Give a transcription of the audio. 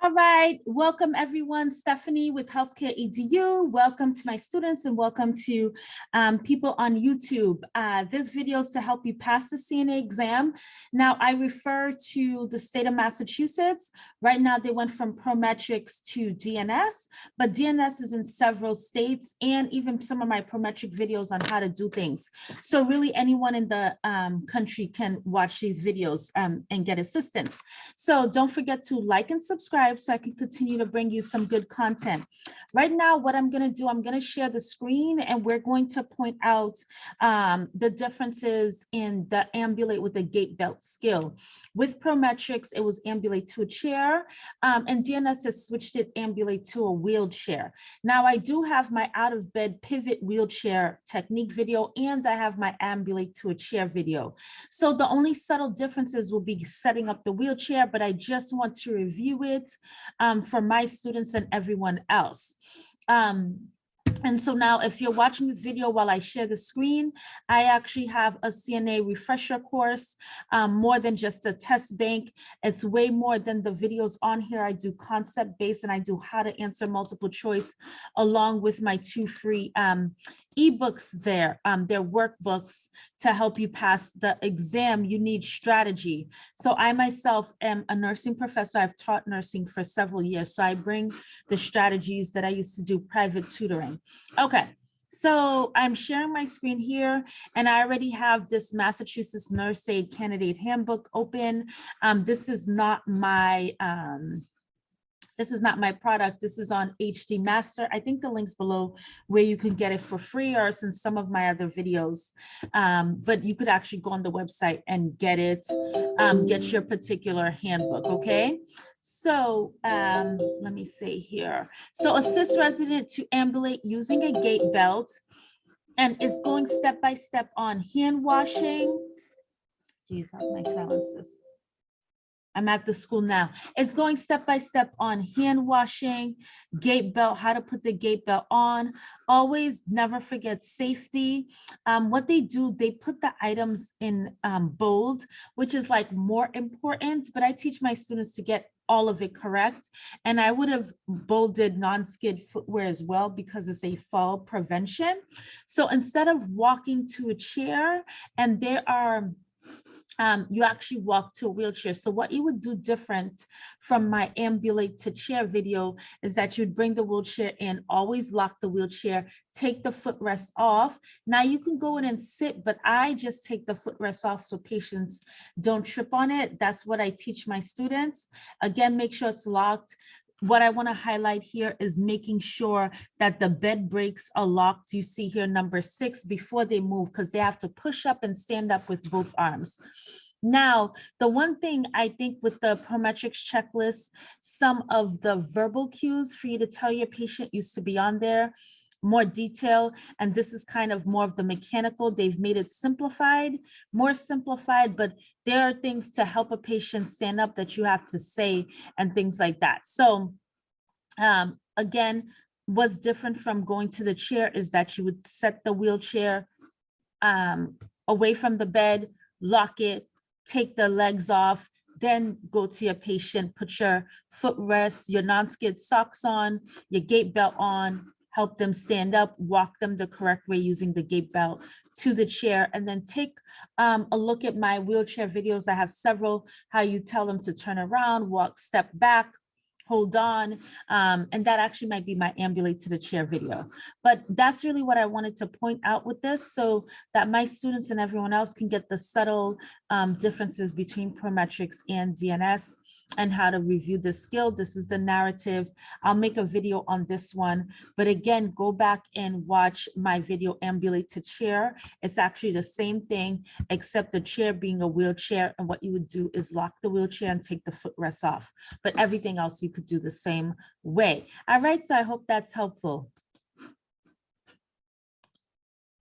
All right, welcome everyone. Stephanie with Healthcare EDU. Welcome to my students and welcome to people on YouTube. This video is to help you pass the CNA exam. Now I refer to the state of Massachusetts. Right now they went from Prometrics to DNS, but DNS is in several states and even some of my Prometric videos on how to do things. So really anyone in the country can watch these videos and get assistance. So don't forget to like and subscribe so I can continue to bring you some good content. Right now, what I'm going to do, I'm going to share the screen and we're going to point out the differences in the Ambulate with the gait belt skill. With Prometrics, it was Ambulate to a chair, and DNS has switched it Ambulate to a wheelchair. Now, I do have my out of bed pivot wheelchair technique video, and I have my Ambulate to a chair video. So the only subtle differences will be setting up the wheelchair, but I just want to review it for my students and everyone else. And so now if you're watching this video while I share the screen, I actually have a CNA refresher course, more than just a test bank. It's way more than the videos on here. I do concept based and I do how to answer multiple choice along with my 2 free ebooks there. They're workbooks to help you pass the exam. You need strategy. So I myself am a nursing professor. I've taught nursing for several years. So I bring the strategies that I used to do private tutoring. Okay, so I'm sharing my screen here and I already have this Massachusetts Nurse Aid Candidate Handbook open. This is not my product. This is on HD Master. I think the link's below where you can get it for free or it's in some of my other videos. But you could actually go on the website and get it, get your particular handbook, okay? So let me see here. So assist resident to ambulate using a gait belt. And it's going step by step on hand washing. Geez, how can I silence this? I'm at the school now. It's going step by step on hand washing, gait belt, how to put the gait belt on. Always never forget safety. What they do, they put the items in bold, which is like more important, but I teach my students to get all of it correct. And I would have bolded non-skid footwear as well because it's a fall prevention. So instead of walking to a chair and there are you actually walk to a wheelchair. So what you would do different from my ambulate to chair video is that you'd bring the wheelchair in, always lock the wheelchair, take the footrest off. Now you can go in and sit, but I just take the footrest off so patients don't trip on it. That's what I teach my students. Again, make sure it's locked. What I want to highlight here is making sure that the bed breaks are locked. You see here number 6 before they move because they have to push up and stand up with both arms. Now, the one thing I think with the Prometrics checklist, some of the verbal cues for you to tell your patient used to be on there, more detail, and this is kind of more of the mechanical. They've made it simplified, more simplified, but there are things to help a patient stand up that you have to say and things like that. So again, what's different from going to the chair is that you would set the wheelchair away from the bed, lock it, take the legs off, then go to your patient, put your footrest, your non-skid socks on, your gait belt on, help them stand up, walk them the correct way using the gait belt to the chair, and then take a look at my wheelchair videos. I have several, how you tell them to turn around, walk, step back, hold on, and that actually might be my ambulate to the chair video. But that's really what I wanted to point out with this so that my students and everyone else can get the subtle differences between Prometrics and DNS and how to review the skill. This is the narrative. I'll make a video on this one, but again, go back and watch my video Ambulate to Chair. It's actually the same thing, except the chair being a wheelchair, and what you would do is lock the wheelchair and take the footrest off, but everything else you could do the same way. All right, so I hope that's helpful.